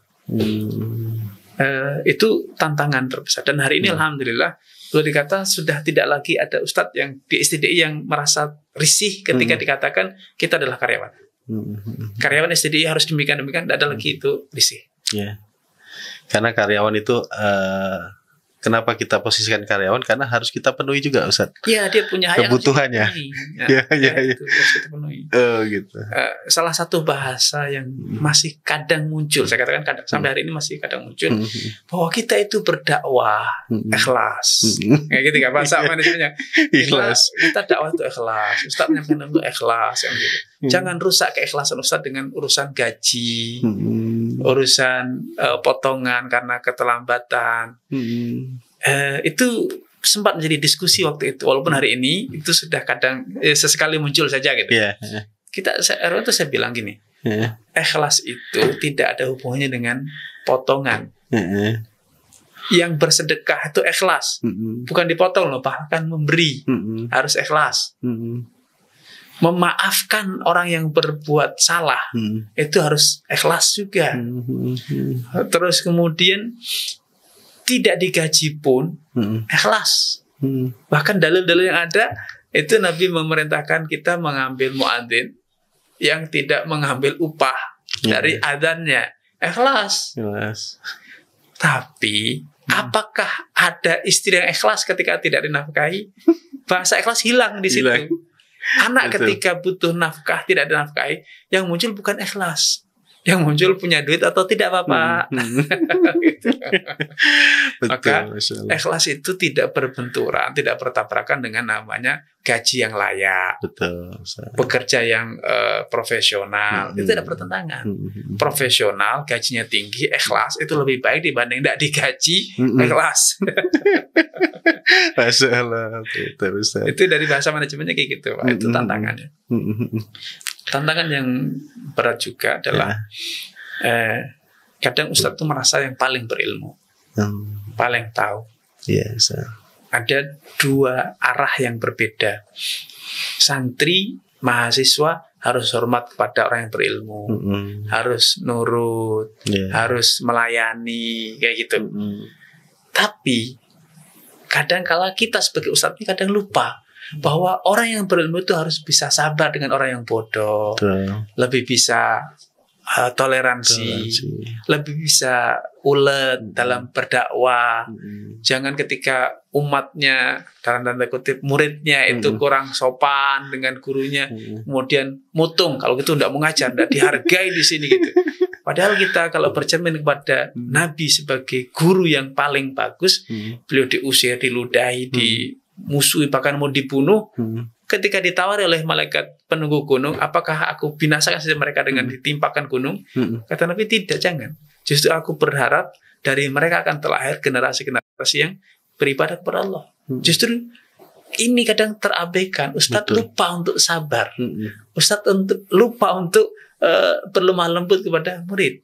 Itu tantangan terbesar. Dan hari ini alhamdulillah boleh dikata sudah tidak lagi ada ustadz yang di STDI yang merasa risih ketika dikatakan kita adalah karyawan. Karyawan STDI harus demikian-demikian, tidak ada lagi itu risih. Yeah. Karena karyawan itu kenapa kita posisikan karyawan? Karena harus kita penuhi juga, Ustaz. Iya, dia punya hak kebutuhannya. Itu harus kita penuhi. Gitu. Salah satu bahasa yang masih kadang muncul, saya katakan kadang, sampai hari ini masih kadang muncul, bahwa kita itu berdakwah ikhlas. Kayak gitu kan bahasa manajemennya. Ikhlas. Kita dakwah itu ikhlas. Ustaz menyampaikan itu ikhlas, yang gitu. Jangan rusak keikhlasan Ustaz dengan urusan gaji, urusan potongan karena keterlambatan. Itu sempat menjadi diskusi waktu itu, walaupun hari ini itu sudah kadang sesekali muncul saja gitu. Saya bilang gini, ikhlas itu tidak ada hubungannya dengan potongan. Yang bersedekah itu ikhlas, bukan dipotong loh, bahkan memberi harus ikhlas. Memaafkan orang yang berbuat salah itu harus ikhlas juga. Terus kemudian tidak digaji pun ikhlas. Bahkan dalil-dalil yang ada itu Nabi memerintahkan kita mengambil muadzin yang tidak mengambil upah dari adzannya, ikhlas. Tapi apakah ada istri yang ikhlas ketika tidak dinafkahi? Bahasa ikhlas hilang di situ. Anak ketika butuh nafkah tidak dinafkahi, yang muncul bukan ikhlas, yang muncul punya duit atau tidak apa-apa. Gitu. Maka ikhlas itu tidak berbenturan, tidak bertabrakan dengan namanya gaji yang layak, pekerja yang profesional, itu tidak bertentangan. Profesional gajinya tinggi, ikhlas itu lebih baik dibanding tidak digaji, ikhlas. Masalah itu dari bahasa manajemennya kayak gitu, Pak. Itu tantangannya. Tantangan yang berat juga adalah kadang Ustadz itu merasa yang paling berilmu, paling tahu. Ada dua arah yang berbeda. Santri, mahasiswa harus hormat kepada orang yang berilmu, harus nurut, harus melayani, kayak gitu. Tapi kadang kala kita sebagai ustadz ini kadang lupa bahwa orang yang berilmu itu harus bisa sabar dengan orang yang bodoh, lebih bisa toleransi, lebih bisa ulet dalam berdakwah. Jangan ketika umatnya, dalam tanda kutip muridnya itu kurang sopan dengan gurunya, kemudian mutung, kalau gitu tidak mengajar, tidak dihargai di sini gitu. Padahal kita kalau bercermin kepada Nabi sebagai guru yang paling bagus, beliau diusir, diludahi, dimusuhi, bahkan mau dibunuh. Ketika ditawari oleh malaikat penunggu gunung, apakah aku binasakan saja mereka dengan ditimpakan gunung? Kata Nabi, tidak, jangan. Justru aku berharap dari mereka akan terlahir generasi-generasi yang beribadah kepada Allah. Justru ini kadang terabaikan. Ustadz lupa untuk sabar. Ustadz lupa untuk berlemah lembut kepada murid.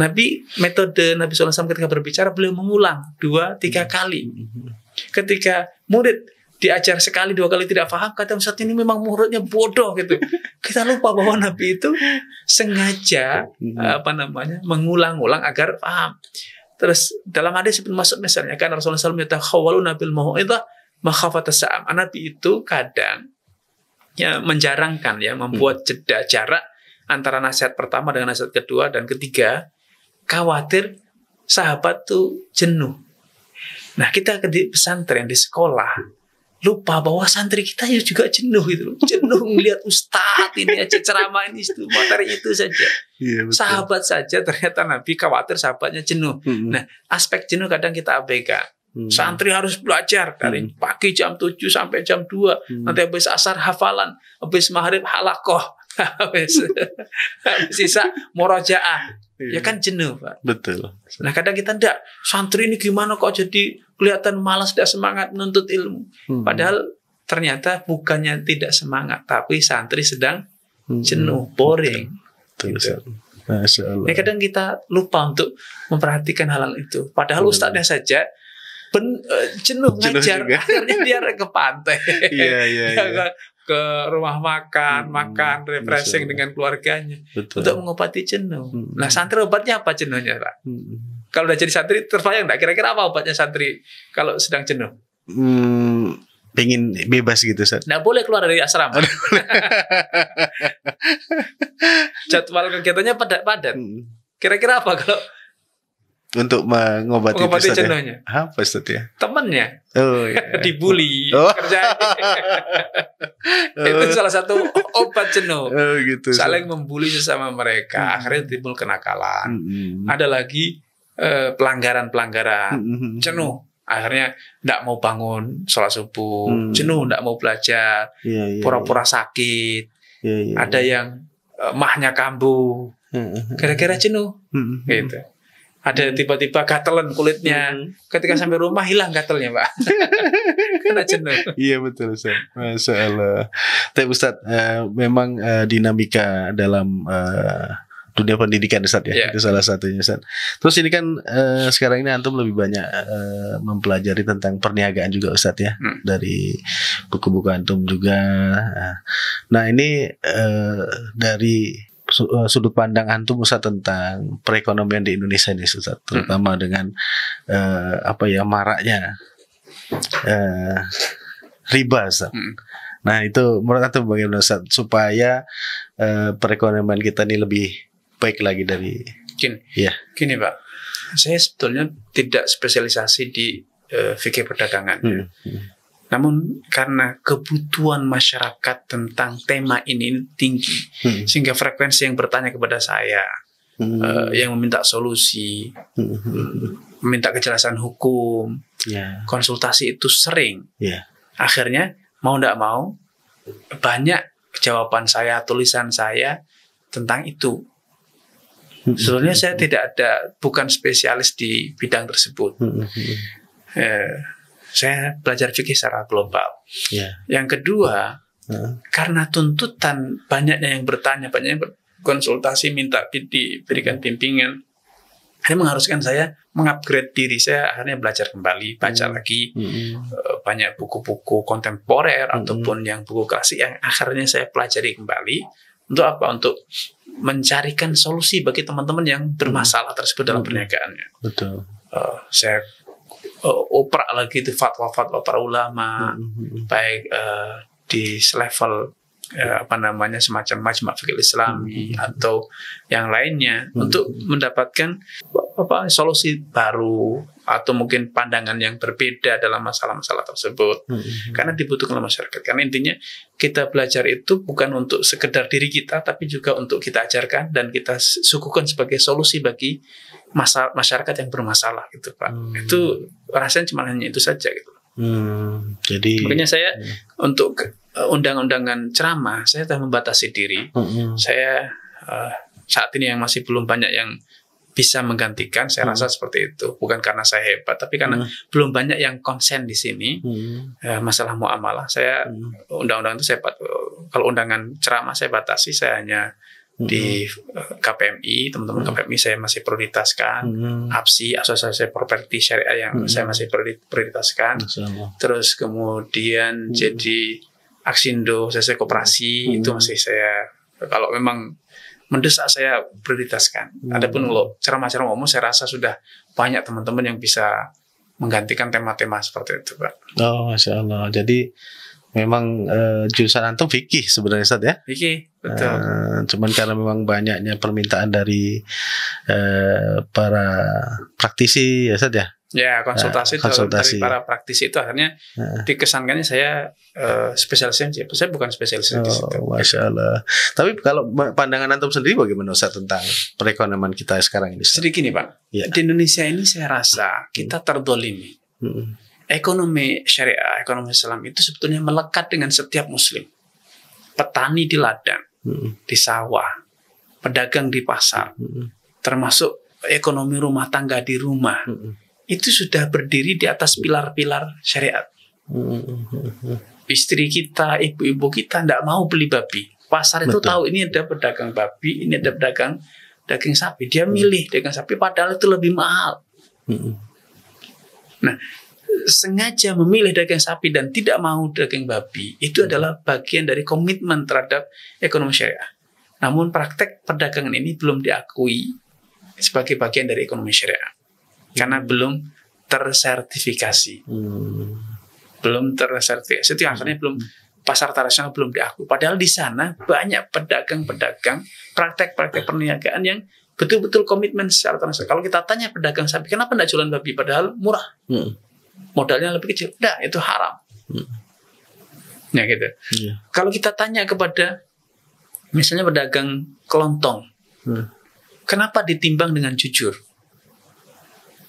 Nabi, metode Nabi SAW ketika berbicara, beliau mengulang 2-3 kali. Ketika murid diajar sekali 2 kali tidak paham, kata Ustadz ini memang muridnya bodoh gitu. Kita lupa bahwa Nabi itu sengaja mengulang-ulang agar paham. Terus dalam hadis Ibnu Mas'ud misalnya, kan Rasulullah SAW yatakhawwaluna bil mau'izah makhafatas sa'am. Nabi itu kadang menjarangkan, membuat jeda jarak antara nasihat pertama dengan nasihat kedua dan ketiga, khawatir sahabat tuh jenuh. Nah, kita di pesantren, di sekolah, lupa bahwa santri kita juga jenuh gitu. Jenuh melihat ustadz ini aja ceramah ini itu materi itu saja. Sahabat saja ternyata Nabi khawatir sahabatnya jenuh. Nah, aspek jenuh kadang kita abaikan. Santri harus belajar dari pagi jam 7 sampai jam 2. Nanti habis asar hafalan, habis maghrib halakoh, habis sisa murojaah. Ya kan jenuh, Pak. Betul. Nah, kadang kita enggak, santri ini gimana kok jadi kelihatan malas, tidak semangat menuntut ilmu. Padahal ternyata bukannya tidak semangat, tapi santri sedang jenuh, boring. Betul, Gitu. Ustaz. Masya Allah. Ya, kadang kita lupa untuk memperhatikan hal itu. Padahal ustadznya saja jenuh ngajar, juga. akhirnya dia ke pantai, Iya, Dia ke rumah makan refreshing Masya Allah. dengan keluarganya Betul. untuk mengobati jenuh. Nah, santri obatnya apa jenuhnya, Pak? Kalau udah jadi santri, terbayang nggak kira-kira apa obatnya santri kalau sedang jenuh? Pengen bebas gitu, Ustaz. Nggak boleh keluar dari asrama. Jadwal kegiatannya padat. Kira-kira apa kalau Untuk mengobati Ustaz, ya? jenuhnya? Apa, Ustaz, ya? Temennya Oh, iya. dibully, Oh. kerjaan. Itu salah satu obat jenuh. Oh, gitu. Saling membuli sesama mereka, akhirnya timbul kenakalan. Mm-mm. Ada lagi pelanggaran-pelanggaran, jenuh. Akhirnya tidak mau bangun sholat subuh, jenuh, tidak mau belajar, Iya, iya, pura-pura sakit. iya, iya. Ada yang mahnya kambuh, kira-kira jenuh, gitu. Ada tiba-tiba gatelan kulitnya, ketika sampai rumah hilang gatelnya, Pak. Karena jenuh. Iya, betul, Ustaz. Masya Allah. Tapi Ustaz, memang dinamika dalam dunia pendidikan, Ustaz, ya. Yeah. Itu salah satunya, Ustaz. Terus ini kan sekarang ini antum lebih banyak mempelajari tentang perniagaan juga, Ustaz, ya. Dari buku-buku antum juga. Nah, ini dari sudut pandang antum, Ustaz, tentang perekonomian di Indonesia ini, Ustaz, terutama dengan maraknya riba, Ustaz. Nah, itu menurut antum bagaimana, Ustaz, supaya perekonomian kita ini lebih baik lagi dari Gini, Pak, saya sebetulnya tidak spesialisasi di fikih perdagangan. Namun karena kebutuhan masyarakat tentang tema ini tinggi, sehingga frekuensi yang bertanya kepada saya, yang meminta solusi, meminta kejelasan hukum, konsultasi itu sering. Akhirnya mau tidak mau banyak jawaban saya, tulisan saya tentang itu. Sebetulnya saya bukan spesialis di bidang tersebut. Saya belajar fikih secara global. Yang kedua, karena tuntutan banyaknya yang bertanya, banyak yang berkonsultasi, minta diberikan bimbingan, ini mengharuskan saya mengupgrade diri saya. Akhirnya belajar kembali, baca lagi banyak buku-buku kontemporer ataupun yang buku klasik yang akhirnya saya pelajari kembali. Untuk apa? Untuk mencarikan solusi bagi teman-teman yang bermasalah tersebut dalam perniagaannya. Betul. Saya opera lagi itu fatwa-fatwa para ulama, baik di level semacam Majma' Fiqh Islami atau yang lainnya, untuk mendapatkan solusi baru atau mungkin pandangan yang berbeda dalam masalah-masalah tersebut. Karena dibutuhkan oleh masyarakat. Karena intinya kita belajar itu bukan untuk sekedar diri kita, tapi juga untuk kita ajarkan dan kita suguhkan sebagai solusi bagi masyarakat yang bermasalah, gitu, Pak. Itu rasanya cuma hanya itu saja, gitu. Jadi makanya saya untuk undang-undangan ceramah saya telah membatasi diri. Saya saat ini yang masih belum banyak yang bisa menggantikan. Saya rasa seperti itu, bukan karena saya hebat, tapi karena belum banyak yang konsen di sini. Masalah muamalah, saya undang-undang itu kalau undangan ceramah saya batasi. Saya hanya di KPMI, teman-teman KPMI saya masih prioritaskan. APSI, Asosiasi Properti Syariah, yang saya masih prioritaskan. Terus kemudian jadi Aksindo, saya koperasi, itu masih saya, kalau memang mendesak, saya prioritaskan. Adapun kalau ceramah-ceramah umum, saya rasa sudah banyak teman-teman yang bisa menggantikan tema-tema seperti itu, Pak. Oh, Masya Allah. Jadi memang jurusan antum fikih sebenarnya, Ustaz, ya? Fikih, betul. Cuman karena memang banyaknya permintaan dari para praktisi, ya, Ustaz, ya? Ya, konsultasi dari para praktisi itu akhirnya dikesankannya saya spesialisnya. Saya bukan spesialis di situ. Masya Allah. Tapi kalau pandangan antum sendiri bagaimana, Ustaz, tentang perekonomian kita sekarang ini, Ustaz? Sedikit nih, Pak. Di Indonesia ini saya rasa kita terdolimi. Ekonomi syariah, ekonomi Islam itu sebetulnya melekat dengan setiap muslim. Petani di ladang, di sawah, pedagang di pasar, termasuk ekonomi rumah tangga di rumah. Itu sudah berdiri di atas pilar-pilar syariat. Istri kita, ibu-ibu kita tidak mau beli babi, Pasar itu Betul. tahu ini ada pedagang babi, ini ada pedagang daging sapi. Dia milih daging sapi padahal itu lebih mahal. Nah, sengaja memilih daging sapi dan tidak mau daging babi itu adalah bagian dari komitmen terhadap ekonomi syariah. Namun praktek perdagangan ini belum diakui sebagai bagian dari ekonomi syariah karena belum tersertifikasi. Belum tersertifikasi itu akhirnya belum, pasar tradisional belum diakui. Padahal di sana banyak pedagang-pedagang praktek-praktek perniagaan yang betul-betul komitmen secara tradisional. Kalau kita tanya pedagang sapi, kenapa tidak jualan babi padahal murah? Modalnya lebih kecil. Nah, itu haram. Ya gitu. Kalau kita tanya kepada misalnya pedagang kelontong, kenapa ditimbang dengan jujur?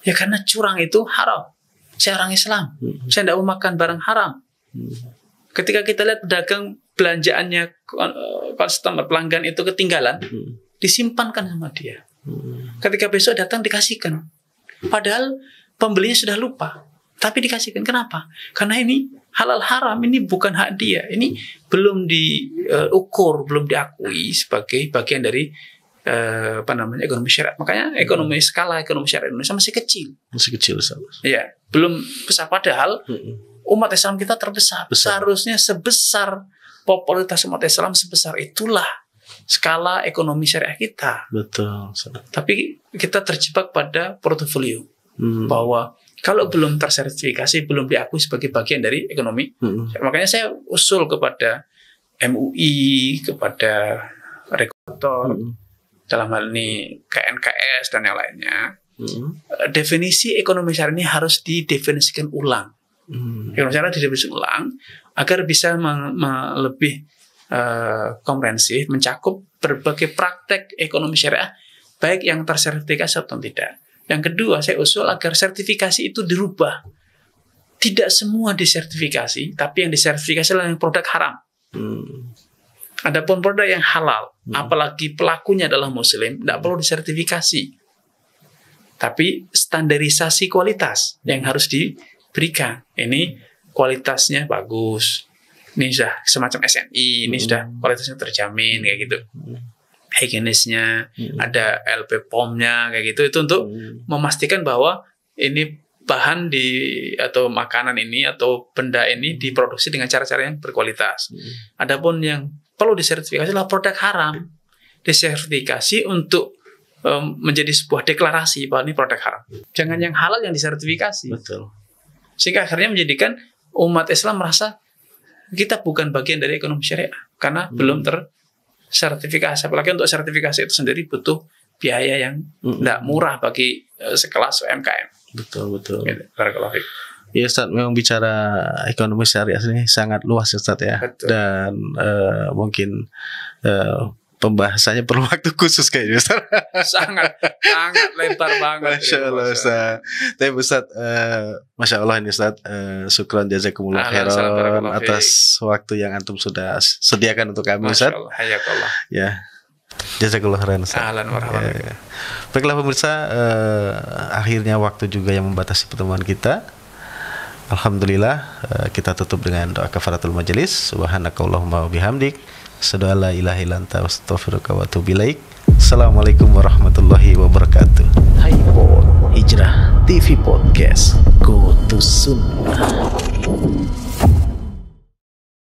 Ya karena curang itu haram. Saya orang Islam, saya tidak mau makan barang haram. Ketika kita lihat pedagang belanjaannya customer pelanggan itu ketinggalan, disimpankan sama dia. Ketika besok datang dikasihkan. Padahal pembelinya sudah lupa, tapi dikasihkan. Kenapa? Karena ini halal haram, ini bukan hak dia. Ini belum diukur, belum diakui sebagai bagian dari ekonomi syariat. Makanya ekonomi syariat Indonesia masih kecil. Ya, belum besar. Padahal umat Islam kita terbesar. Seharusnya sebesar popularitas umat Islam, sebesar itulah skala ekonomi syariah kita. Betul. Tapi kita terjebak pada portofolio bahwa kalau belum tersertifikasi, belum diakui sebagai bagian dari ekonomi. Makanya saya usul kepada MUI, kepada regulator, dalam hal ini KNKS dan yang lainnya, definisi ekonomi syariah ini harus didefinisikan ulang. Ekonomi syariah didefinisikan ulang agar bisa lebih komprehensif, mencakup berbagai praktek ekonomi syariah, baik yang tersertifikasi atau tidak. Yang kedua, saya usul agar sertifikasi itu dirubah. Tidak semua disertifikasi, tapi yang disertifikasi adalah yang produk haram. Adapun produk yang halal, apalagi pelakunya adalah muslim, tidak perlu disertifikasi. Tapi standarisasi kualitas yang harus diberikan. Ini kualitasnya bagus. Ini sudah semacam SNI, ini sudah kualitasnya terjamin kayak gitu. Higienisnya, ada LP POM-nya kayak gitu. Itu untuk memastikan bahwa ini bahan atau makanan ini atau benda ini diproduksi dengan cara-cara yang berkualitas. Adapun yang perlu disertifikasi adalah produk haram. Disertifikasi untuk menjadi sebuah deklarasi bahwa ini produk haram. Jangan yang halal yang disertifikasi. Betul. Sehingga akhirnya menjadikan umat Islam merasa kita bukan bagian dari ekonomi syariah karena belum tersertifikasi. Apalagi untuk sertifikasi itu sendiri butuh biaya yang tidak murah bagi sekelas UMKM. Betul. Gitu. Ya Ustaz, memang bicara ekonomi syariah ini sangat luas ya Ustaz ya. Betul. Dan mungkin pembahasannya perlu waktu khusus kayaknya Ustaz. sangat lebar banget. Masya Allah Ustaz. Tapi Ustaz, Masya Allah ini Ustaz, syukran jazakumullah khairan atas waktu yang antum sudah sediakan untuk kami Ustaz. Hayakallah. Ya, jazakallah khairan Ustaz. Ahlan wa rahman. Ya. Baiklah pemirsa, akhirnya waktu juga yang membatasi pertemuan kita. Alhamdulillah, kita tutup dengan doa kafaratul majelis. Subhanakallahumma wa bihamdik, asyhadu an la ilaha illa anta, astaghfiruka wa atubu ilaik. Assalamualaikum warahmatullahi wabarakatuh. HiPod Hijrah TV Podcast, Go to Sunnah.